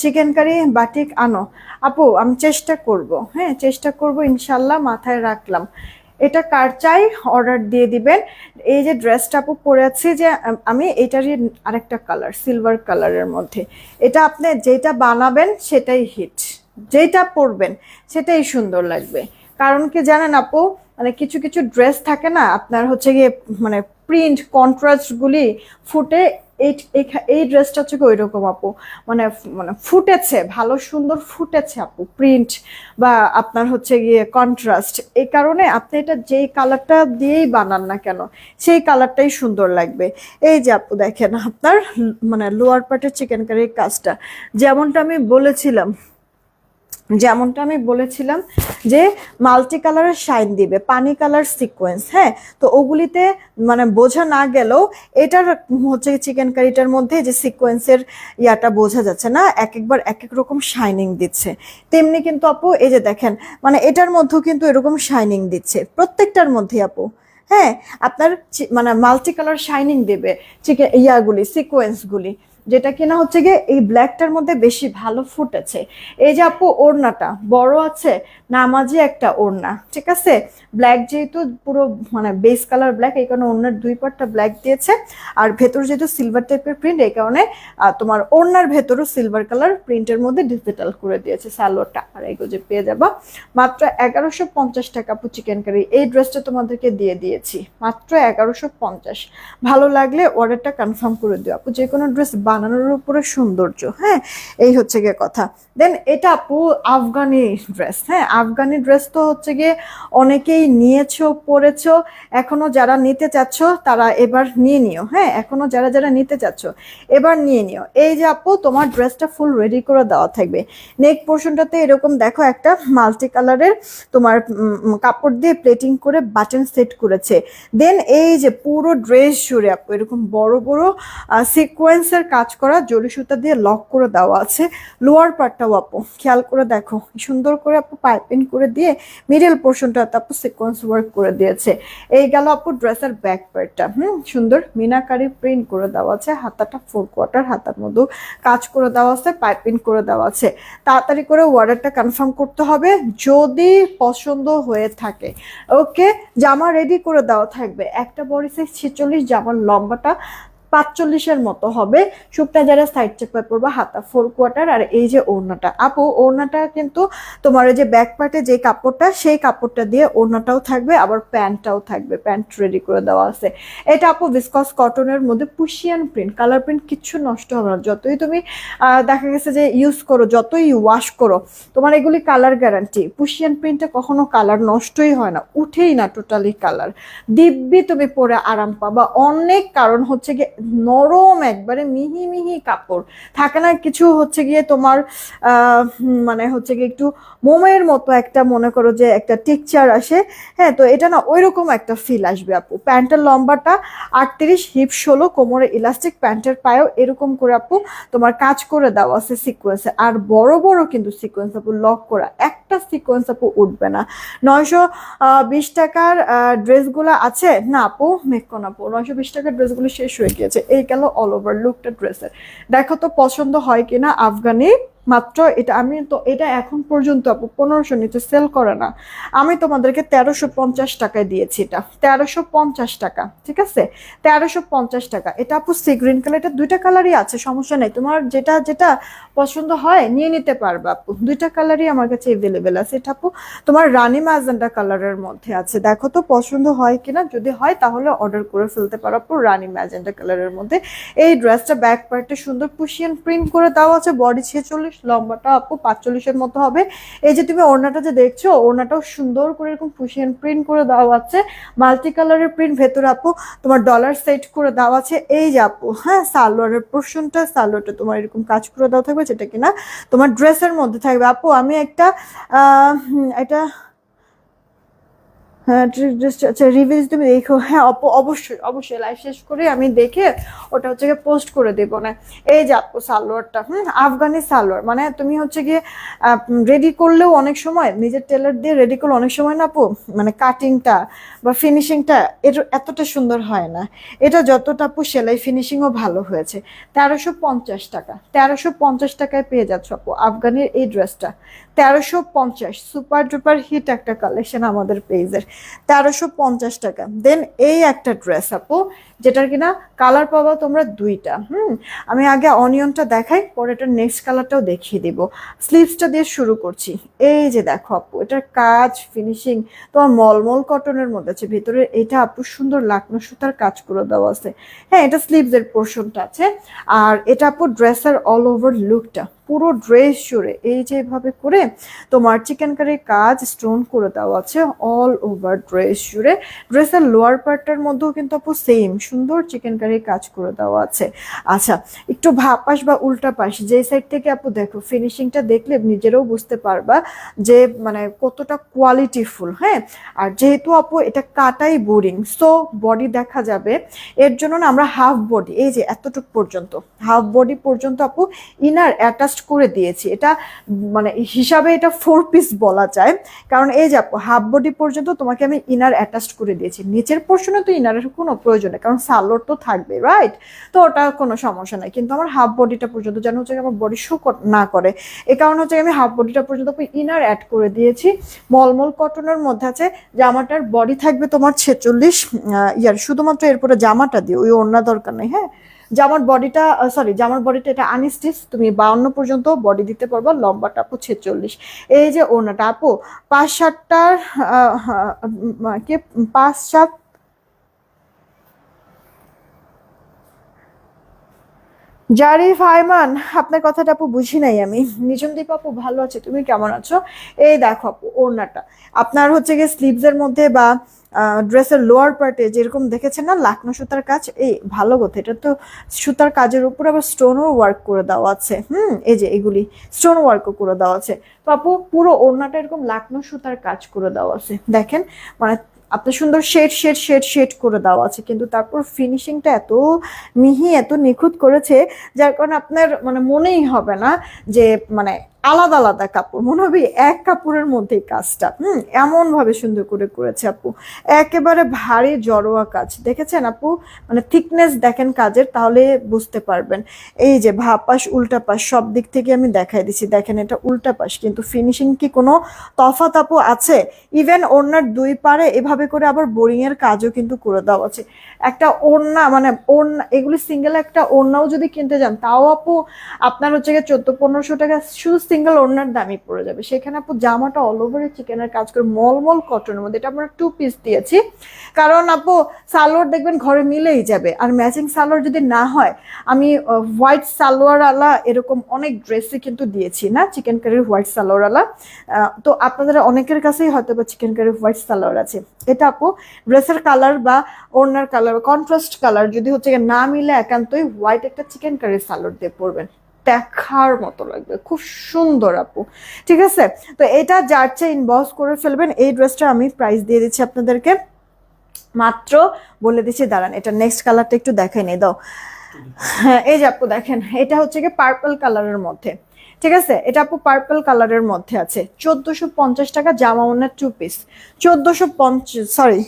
চিকেন কারি বাটিক আনো আপু, আমি চেষ্টা করব, হ্যাঁ চেষ্টা করব ইনশাল্লাহ, মাথায় রাখলাম। এটা কার চাই অর্ডার দিয়ে দিবেন। এই যে ড্রেসটা আপু পরে আছি যে আমি এটারই আরেকটা কালার সিলভার কালারের মধ্যে, এটা আপনি যেটা বানাবেন সেটাই হিট, যেটা পরবেন সেটাই সুন্দর লাগবে। কারণ কি জানেন আপু, মানে কিছু কিছু ড্রেস থাকে না আপনার হচ্ছে গিয়ে মানে প্রিন্ট কন্ট্রাস্টগুলি ফুটে, এই ড্রেসটা হচ্ছে ওই রকম আপু, মানে মানে ফুটেছে ভালো সুন্দর ফুটেছে আপু প্রিন্ট বা আপনার হচ্ছে গিয়ে কন্ট্রাস্ট, এই কারণে আপনি এটা যেই কালারটা দিয়েই বানান না কেন সেই কালারটাই সুন্দর লাগবে। এই যে আপু দেখেন আপনার মানে লোয়ার পার্টের চিকেন কারির কাজটা যেমনটা আমি বলেছিলাম যেমনটা আমি বলেছিলাম যে মাল্টি কালারের শাইন দিবে, পানি কালার সিকোয়েন্স। হ্যাঁ, তো ওগুলিতে মানে বোঝা না গেলেও এটার হচ্ছে চিকেন কারিটার মধ্যে যে সিকোয়েন্সের ইয়াটা বোঝা যাচ্ছে না, এক একবার এক এক রকম শাইনিং দিচ্ছে। তেমনি কিন্তু আপু এই যে দেখেন, মানে এটার মধ্যেও কিন্তু এরকম শাইনিং দিচ্ছে প্রত্যেকটার মধ্যে আপু। হ্যাঁ, আপনার মানে মাল্টি কালার শাইনিং দেবে চিকেন ইয়াগুলি, সিকোয়েন্সগুলি, যেটা কিনা হচ্ছে গিয়ে এই ব্ল্যাকটার মধ্যে বেশি ভালো ফুটেছে। এই যে আপু ওড়নাটা বড় আছে, নামাজি একটা ওড়না, ঠিক আছে। ব্ল্যাক যেহেতু পুরো মানে বেস কালার ব্ল্যাক, এই কারণে ওড়নার দুই পাটটা ব্ল্যাক দিয়েছে। আর ভেতর যেহেতু সিলভার টাইপের প্রিন্ট, এই কারণে তোমার ওড়নার ভেতরও সিলভার কালার প্রিন্টের মধ্যে ডিজিটাল করে দিয়েছে সালোয়ারটা। আর এগুলো যে পেয়ে যাবা মাত্র 1150 টাকা আপু চিকেন কারি। এই ড্রেসটা তোমাদেরকে দিয়ে দিয়েছি মাত্র 1150। ভালো লাগলে অর্ডারটা কনফার্ম করে দিও আপু, যে কোনো ড্রেস বানানোর উপরে সৌন্দর্য। হ্যাঁ, এই হচ্ছে গিয়ে কথা। দেন এটা আপু আফগানি ড্রেস। হ্যাঁ, আফগানি ড্রেস তো হচ্ছে গিয়ে অনেকেই নিয়েছো, পরেছো, এখনো যারা নিতে চাচ্ছ তারা এবার নিয়ে নিও। হ্যাঁ, এখনো যারা যারা নিতে চাচ্ছ এবার নিয়ে নিও। এই যে আপু তোমার ড্রেসটা ফুল রেডি করে দেওয়া থাকবে। নেক পোর্শনটাতে এরকম দেখো একটা মাল্টি কালারের তোমার কাপড় দিয়ে প্লেটিং করে বাটন সেট করেছে। দেন এই যে পুরো ড্রেস জুড়ে আপু এরকম বড় বড় সিকোয়েন্সের কাজ করা জরি সুতা দিয়ে লক করে দেওয়া আছে। লোয়ার পার্টটাও আপু খেয়াল করে দেখো, সুন্দর করে আপু পাইপিং করে দিয়ে মিডল পোর্শনটাতে আপু সিকোয়েন্স ওয়ার্ক করে দিয়েছে। এই গেল আপু ড্রেসের ব্যাক পার্টটা। সুন্দর মিনাকারি প্রিন্ট করে দেওয়া আছে। হাতাটা 4/4 হাতার মধ্যে কাজ করে দেওয়া আছে, পাইপিং করে দেওয়া আছে। তাড়াতাড়ি করে অর্ডারটা কনফার্ম করতে হবে যদি পছন্দ হয়ে থাকে। ওকে, জামা রেডি করে দেওয়া থাকবে। একটা বডি সাইজ 46, জামার লম্বাটা 45-এর মতো হবে। শুকনা যারা সাইড চেপায় পড়বা, হাতা 4/4। আর এই যে ওড়নাটা আপু, ওড়নাটা কিন্তু তোমার এই যে ব্যাক পার্টে যে কাপড়টা, সেই কাপড়টা দিয়ে ওড়নাটাও থাকবে, আবার প্যান্টটাও থাকবে। প্যান্ট রেডি করে দেওয়া আছে। এটা আপু ভিসকস কটনের মধ্যে পুশিয়ান প্রিন্ট, কালার প্রিন্ট কিচ্ছু নষ্ট হবে না। যতই তুমি দেখা গেছে যে ইউজ করো, যতই ওয়াশ করো, তোমার এগুলি কালার গ্যারান্টি। পুশিয়ান প্রিন্টে কখনো কালার নষ্টই হয় না, উঠেই না টোটালি কালার। দিব্যি তুমি পরে আরাম পাবা অনেক। কারণ হচ্ছে গিয়ে নরম একবারে মিহি মিহি কাপড় থাকে না কিছু, হচ্ছে গিয়ে তোমার মানে হচ্ছে গিয়ে একটু মোমের মতো একটা, মনে করো যে একটা টেক্সচার আসে। হ্যাঁ, তো এটা না ওইরকম একটা ফিল আসবে আপু। প্যান্টের লম্বাটা 38, হিপ 16, কোমরে ইলাস্টিক, প্যান্টের পায়েও এরকম করে আপু তোমার কাজ করে দেওয়া আছে সিকোয়েন্সে। আর বড় বড় কিন্তু সিকোয়েন্স আপু লক করা, একটা সিকোয়েন্স আপু উঠবে না। 920 টাকার ড্রেসগুলো আছে না আপু, মেকন আপু 920 টাকার ড্রেসগুলো শেষ হয়ে গিয়েছে। এই গেল অল ওভার লুকটা ড্রেসের। দেখো তো পছন্দ হয় কিনা আফগানি। মাত্র এটা আমি তো এটা এখন পর্যন্ত আপু 1500 নিচে সেল করে না। আমি তোমাদেরকে 1350 টাকায় দিয়েছি। এটা 1350 টাকা, ঠিক আছে, 1350 টাকা। এটা আপু সি গ্রিন কালার, এটা দুইটা কালারই আছে, সমস্যা নেই। তোমার যেটা যেটা পছন্দ হয় নিয়ে নিতে পারবা আপু। দুইটা কালারই আমার কাছে এভেলেবেল আছে। এটা আপু তোমার রানী ম্যাজেন্টা কালারের মধ্যে আছে। দেখো তো পছন্দ হয় কিনা, যদি হয় তাহলে অর্ডার করে ফেলতে পারো আপু রানী ম্যাজেন্টা কালারের মধ্যে। এই ড্রেসটা ব্যাক পার্টে সুন্দর পুশিয়ান প্রিন্ট করে দেওয়া আছে। বডি 46, লম্বাটা আপু 45-এর মতো হবে। এই যে তুমি ওড়নাটা যে দেখছো, ওড়নাটাও সুন্দর করে এরকম পুশিয়ান প্রিন্ট করে দেওয়া আছে। মাল্টি কালারের প্রিন্ট, ভেতরে আপু তোমার ডলার সেট করে দেওয়া আছে। এই যে আপু, হ্যাঁ, সালোয়ারের পোর্শনটা, সালোয়ারটা তোমার এরকম কাজ করে দেওয়া থাকবে, যেটা কিনা তোমার ড্রেসের মধ্যে থাকবে আপু। আমি একটা এটা হ্যাঁ আচ্ছা রিভিউজ তুমি দেখো। হ্যাঁ অবশ্যই অবশ্যই লাইভ শেষ করে আমি দেখে ওটা হচ্ছে গিয়ে পোস্ট করে দেবো না। এই যে আপু সালোয়ারটা, আফগানি সালোয়ার, মানে তুমি হচ্ছে গিয়ে রেডি করলেও অনেক সময় নিজের টেলার দিয়ে রেডি করলে অনেক সময় না আপু, মানে কাটিংটা বা ফিনিশিংটা এর এতটা সুন্দর হয় না। এটা যতটা আপু সেলাই ফিনিশিংও ভালো হয়েছে। 1350 টাকা, 1350 টাকায় পেয়ে যাচ্ছ আপু আফগানির এই ড্রেসটা। 1350, সুপার ডুপার হিট একটা কালেকশন আমাদের পেজের। 1350 টাকা। দেন এই একটা ড্রেস আপু, যেটার কিনা কালার পাবা তোমরা দুইটা। আমি আগে অনিয়নটা দেখাই, পরে এটার নেক্সট কালারটাও দেখিয়ে দিব। স্লিভসটা দিয়ে শুরু করছি। এই যে দেখো আপু, এটার কাজ ফিনিশিং তোমার মলমল কটনের মধ্যে আছে। ভিতরে এটা আপু সুন্দর লাকনো সুতার কাজ করে দেওয়া আছে। হ্যাঁ, এটা স্লিভসের পোর্শনটা আছে। আর এটা আপু ড্রেসের অল ওভার লুকটা পুরো ড্রেস জুড়ে এই যে এভাবে করে তোমার চিকেন কারির কাজ স্টোন করে দেওয়া আছে অল ওভার ড্রেস জুড়ে। ড্রেসের লোয়ার পার্টটার মধ্যেও কিন্তু আপু সেম সুন্দর চিকেন কারির কাজ করে দেওয়া আছে। আচ্ছা, একটু পাশ বা উল্টা পাশ যে সাইড থেকে আপু দেখো, ফিনিশিংটা দেখলে নিজেরাও বুঝতে পারবা যে মানে কতটা কোয়ালিটিফুল। হ্যাঁ, আর যেহেতু আপু এটা কাটাই বোরিং, সো বডি দেখা যাবে, এর জন্য না আমরা হাফ বডি এই যে এতটুকু পর্যন্ত, হাফ বডি পর্যন্ত আপু ইনার অ্যাটাচড করে দিয়েছি। এটা মানে হিসাবে এটা 4 পিস বলা যায়, কারণ এই যে আপু হাফ বডি পর্যন্ত তোমাকে আমি ইনার অ্যাটাচড করে দিয়েছি। নিচের পোর্শনে তো ইনারের কোনো প্রয়োজন নেই, কারণ সালোয়ার তো থাকবে, রাইট? তো ওটা কোনো সমস্যা নাই, কিন্তু আমার হাফ বডিটা পর্যন্ত যেন হচ্ছে আমার বডি শো না করে, এই কারণে হচ্ছে আমি হাফ বডিটা পর্যন্ত ইনার অ্যাড করে দিয়েছি। মলমল কটনের মধ্যে আছে। জামাটার বডি থাকবে তোমার 46 ইয়ার, শুধুমাত্র এরপরে জামাটা দিয়ে ওই ওড়না দরকার নেই। হ্যাঁ, জামার বডিটা জামার বডিটা এটা আনস্টিচ, তুমি 52 পর্যন্ত বডি দিতে পারবা, লম্বাটা আপু 46। এই যে ওড়নাটা আপু 5-7টার কি 5-7 জারিফ আইমান, আপনার কথাটা আপু বুঝি নাই আমি। নিজমদীপ আপু ভালো আছে, তুমি কেমন আছো? এই দেখো আপু ওড়নাটা আপনার হচ্ছে গিয়ে স্লিভসের মধ্যে বা ড্রেসের লোয়ার পার্টে যেরকম দেখেছেন না লাকনো সুতার কাজ, এই ভালো কথা, এটা তো সুতার কাজের উপর আবার স্টোনও ওয়ার্ক করে দেওয়া আছে। এই যে এগুলি স্টোন ওয়ার্কও করে দেওয়া আছে। তো আপু পুরো ওড়নাটা এরকম লাকনো সুতার কাজ করে দেওয়া আছে, দেখেন মানে আপনার সুন্দর শেড শেড শেড শেড করে দেওয়া আছে, কিন্তু তারপর ফিনিশিংটা এত মিহি এত নিখুঁত করেছে, যার কারণে আপনার মানে মনেই হবে না যে মানে আলাদা আলাদা কাপড়, মনে হবে এক কাপড়ের মধ্যেই কাজটা। এমন ভাবে সুন্দর করে করেছে আপু, একেবারে ভারী জড়োয়া কাজ। দেখেছেন আপু, মানে থিকনেস দেখেন কাজের, তাহলে বুঝতে পারবেন। এই যে ভাপাস উল্টা পাশ সব দিক থেকে আমি দেখাই দিচ্ছি, দেখেন এটা উল্টা পাশ, কিন্তু ফিনিশিং কি কোনো তফাৎ আপু আছে? ইভেন ওড়নার দুই পারে এভাবে করে আবার বোরিং এর কাজও কিন্তু করে দেওয়া আছে। একটা ওড়না মানে ওড়না, এগুলি সিঙ্গেল একটা ওড়নাও যদি কিনতে যান তাও আপু আপনার হচ্ছে গিয়ে 1400-1500 টাকা শুধু সিঙ্গেল ওড়নার দামই পড়ে যাবে। সেখানে আপু জামাটা অল ওভারে চিকেনের কাজ করে মলমল কটনের মধ্যে, এটা আমরা 2 পিস দিয়েছি, কারণ আপু সালোয়ার দেখবেন ঘরে মিলেই যাবে। আর ম্যাচিং সালোয়ার যদি না হয়, আমি হোয়াইট সালোয়ার আলা এরকম অনেক ড্রেসই কিন্তু দিয়েছি না, চিকেন কারির হোয়াইট সালোয়ার আলা। তো আপনাদের অনেকের কাছেই হয়তো বা চিকেন কারির হোয়াইট সালোয়ার আছে। এটা আপু ড্রেসের কালার বা ওড়নার কালার বা কন্ট্রাস্ট কালার যদি হচ্ছে না মিলে, একান্তই হোয়াইট একটা চিকেন কারির সালোয়ার দিয়ে পরবেন, দেখার মতো লাগবে, খুব সুন্দর আপু। ঠিক আছে, তো এটা যার চেয়ে ইনবক্স করে ফেলবেন। এই ড্রেসটা আমি প্রাইস দিয়ে দিচ্ছি আপনাদেরকে মাত্র, বলে দিচ্ছি দাঁড়ান, এটা নেক্সট কালারটা একটু দেখাই নেই দাও। হ্যাঁ, এই যে আপু দেখেন, এটা হচ্ছে কি পার্পল কালারের মধ্যে। ঠিক আছে, এটা আপু পার্পল কালারের মধ্যে আছে, 1450 টাকা জামা ওড়নার 2 পিস। 1450 সরি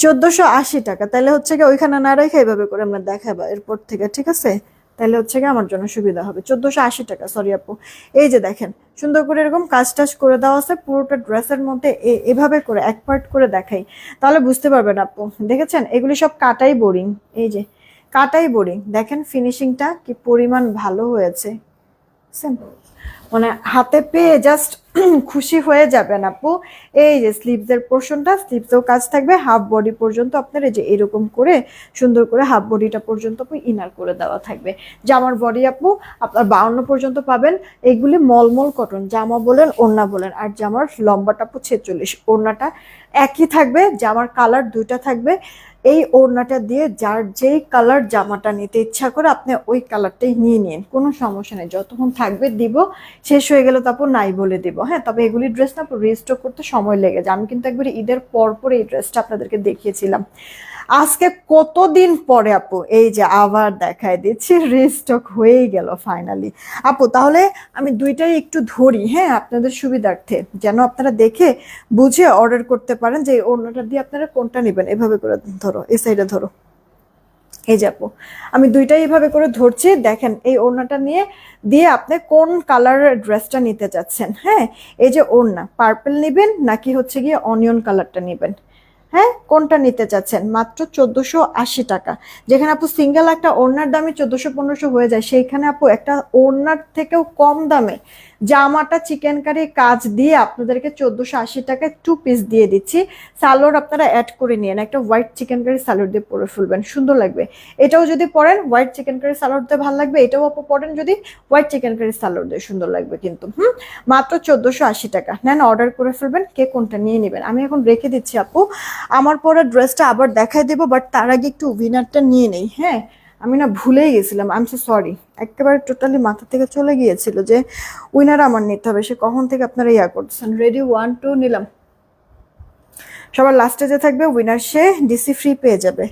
1480 টাকা। তাহলে হচ্ছে কি ওইখানে না রেখে এইভাবে করে আমরা দেখাবো এরপর থেকে, ঠিক আছে? তাহলে হচ্ছে কি আমার জন্য সুবিধা হবে। 1480 টাকা, সরি আপু। এই যে দেখেন সুন্দর করে এরকম কাজ টাজ করে দেওয়া আছে পুরোটা ড্রেসের মধ্যে, এভাবে করে এক পার্ট করে দেখাই, তাহলে বুঝতে পারবেন আপু। দেখেছেন এগুলি সব কাটাই বোরিং, এই যে কাটাই বোরিং, দেখেন ফিনিশিংটা কি পরিমাণ ভালো হয়েছে, মানে হাতে পেয়ে জাস্ট খুশি হয়ে যাবেন আপু। এই যে স্লিভসের পোর্শনটা, স্লিভসেও কাজ থাকবে, হাফ বডি পর্যন্ত আপনার এই যে এরকম করে সুন্দর করে হাফ বডিটা পর্যন্ত আপু ইনার করে দেওয়া থাকবে। জামার বডি আপু আপনার 52 পর্যন্ত পাবেন। এইগুলি মলমল কটন, জামা বলেন ওড়না বলেন। আর জামার লম্বাটা আপু 46, ওড়নাটা একই থাকবে, জামার কালার দুইটা থাকবে। এই ওড়নাটা দিয়ে যার যেই কালার জামাটা নিতে ইচ্ছা করে আপনি ওই কালারটাই নিয়ে নিন, কোনো সমস্যা নেই, যতক্ষণ থাকবে দিব, শেষ হয়ে গেলে তারপর নাই বলে দিব। হ্যাঁ, তবে এগুলি ড্রেস না রিস্টক করতে সময় লেগে যায়। আমি কিন্তু একবার ঈদের পর পর এই ড্রেসটা আপনাদেরকে দেখিয়েছিলাম, আজকে কতদিন পরে আপু এই যে আবার দেখায় দিচ্ছি, রিস্টক হয়েই গেল ফাইনালি আপু। তাহলে আমি দুইটাই একটু ধরি, হ্যাঁ, আপনাদের সুবিধার্থে, যেন আপনারা দেখে বুঝে অর্ডার করতে পারেন যে অন্যটা দিয়ে আপনারা কোনটা নেবেন। এভাবে করে ধরো, এই সাইডে ধরো, এই যে আপু আমি দুইটাই এভাবে করে ধরছি, দেখেন এই ওড়নাটা নিয়ে দিয়ে আপনি কোন কালারের ড্রেসটা নিতে চাচ্ছেন। হ্যাঁ, এই যে ওড়না পার্পল নেবেন নাকি হচ্ছে গিয়ে অনিয়ন কালারটা নেবেন, হ্যাঁ, কোনটা নিতে চাচ্ছেন? মাত্র 1480 টাকা। যেখানে আপু সিঙ্গেল একটা ওড়নার দামে 1400-1500 হয়ে যায়, সেইখানে আপু একটা ওড়নার থেকেও কম দামে জামাটা চিকেন কারি কাজ দিয়ে আপনাদেরকে 1480 টাকায় 2 পিস দিয়ে দিচ্ছি। সালোয়ার আপনারা অ্যাড করে নিন, একটা হোয়াইট চিকেন কারি সালোয়ার দিয়ে পরে ফেলবেন, সুন্দর লাগবে। এটাও যদি পরেন হোয়াইট চিকেন কারি সালোয়ার দিয়ে ভালো লাগবে, এটাও আপু পরেন যদি হোয়াইট চিকেন কারি সালোয়ার দিয়ে সুন্দর লাগবে কিন্তু। মাত্র 1480 টাকা নেন, অর্ডার করে ফেলবেন, কে কোনটা নিয়ে নেবেন। আমি এখন রেখে দিচ্ছি আপু, আমার পরে ড্রেসটা আবার দেখাই দেবো, বাট তার আগে একটু উইনারটা নিয়ে নেই। হ্যাঁ, আমি না ভুলেই গেছিলাম, আই এম সো সরি, একেবারে টোটালি মাথা থেকে চলে গিয়েছিল যে উইনার আমার নিতে হবে। সে কখন থেকে আপনারা ইয়া করছেন। রেডি, 1 2 নিলাম। সবার লাস্টে যে থাকবে উইনার, সে ডিসি ফ্রি পেয়ে যাবে,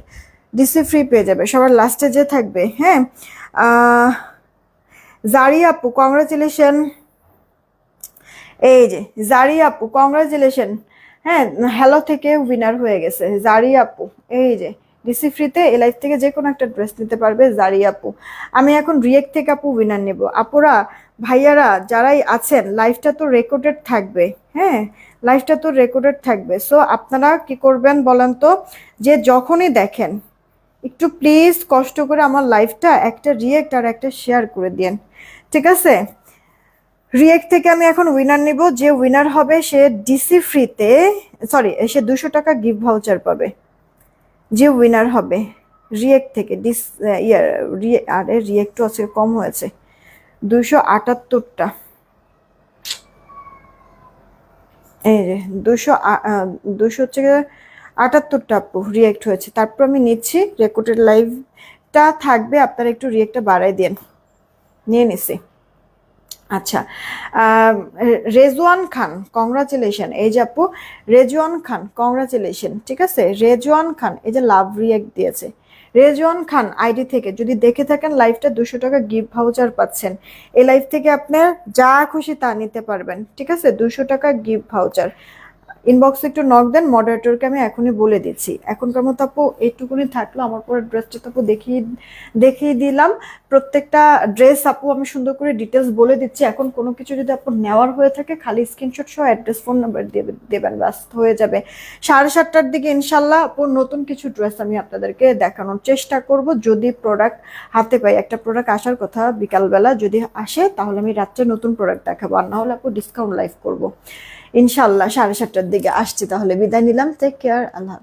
ডিসি ফ্রি পেয়ে যাবে সবার লাস্টে যে থাকবে। হ্যাঁ, জারি আপু কংগ্রাচুলেশন, এই যে জারি আপু কংগ্রাচুলেশন। হ্যাঁ, হ্যালো থেকে উইনার হয়ে গেছে জারি আপু। এই যে ডিসি ফ্রিতে এ লাইফ থেকে যে কোনো একটা ড্রেস নিতে পারবে জারি আপু। আমি এখন রিয়েক্ট থেকে আপু উইনার নেব। আপুরা ভাইয়ারা যারাই আছেন, লাইফটা তো রেকর্ডেড থাকবে। হ্যাঁ, লাইফটা তো রেকর্ডেড থাকবে। সো আপনারা কি করবেন বলেন তো, যে যখনই দেখেন একটু প্লিজ কষ্ট করে আমার লাইফটা একটা রিয়েক্ট আর একটা শেয়ার করে দিন, ঠিক আছে? রিয়েক্ট থেকে আমি এখন উইনার নিব, যে উইনার হবে সে ডিসি ফ্রিতে, সরি, সে 200 টাকা গিফট ভাউচার পাবে। যে উইনার হবে রিয়েক্ট থেকে আরে রিয়েক্টও আছে, কম হয়েছে, 278টা। এই যে 200 হচ্ছে 78টা আপু রিয়েক্ট হয়েছে। তারপর আমি নিচ্ছি রেকর্ডেড লাইভটা থাকবে, আপনারা একটু রিয়েক্টটা বাড়াই দেন। নিয়ে নিছি। আচ্ছা, রেজওয়ান খান কংগ্রাচুলেশন। এই যে আপু রেজওয়ান খান কংগ্রাচুলেশন, ঠিক আছে? রেজওয়ান খান এই যে লাভ রিয়েক্ট দিয়েছে। রেজওয়ান খান আইডি থেকে যদি দেখে থাকেন লাইভটা, 200 টাকা গিফট ভাউচার পাচ্ছেন। এই লাইভ থেকে আপনার যা খুশি তা নিতে পারবেন, ঠিক আছে? 200 টাকা গিফট ভাউচার। ইনবক্সে একটু নক দেন, মডারেটরকে আমি এখনই বলে দিচ্ছি। এখনকার মতো আপু এইটুকুনি থাকলো। আমার পরে ড্রেসটা তো আপু দেখিয়ে দিলাম। প্রত্যেকটা ড্রেস আপু আমি সুন্দর করে ডিটেলস বলে দিচ্ছি। এখন কোনো কিছু যদি আপু নেওয়ার হয়ে থাকে, খালি স্ক্রিনশট সহ অ্যাড্রেস ফোন নাম্বার দেবেন, ব্যাস হয়ে যাবে। 7:30টার দিকে ইনশাল্লাহ আপু নতুন কিছু ড্রেস আমি আপনাদেরকে দেখানোর চেষ্টা করব, যদি প্রোডাক্ট হাতে পাই। একটা প্রোডাক্ট আসার কথা বিকালবেলা, যদি আসে তাহলে আমি রাত্রে নতুন প্রোডাক্ট দেখাবো, আর না হলে আপু ডিসকাউন্ট লাইভ করবো ইনশাল্লাহ। 7:30টার দিকে আসছি, তাহলে বিদায় নিলাম। টেক কেয়ার, আল্লাহ।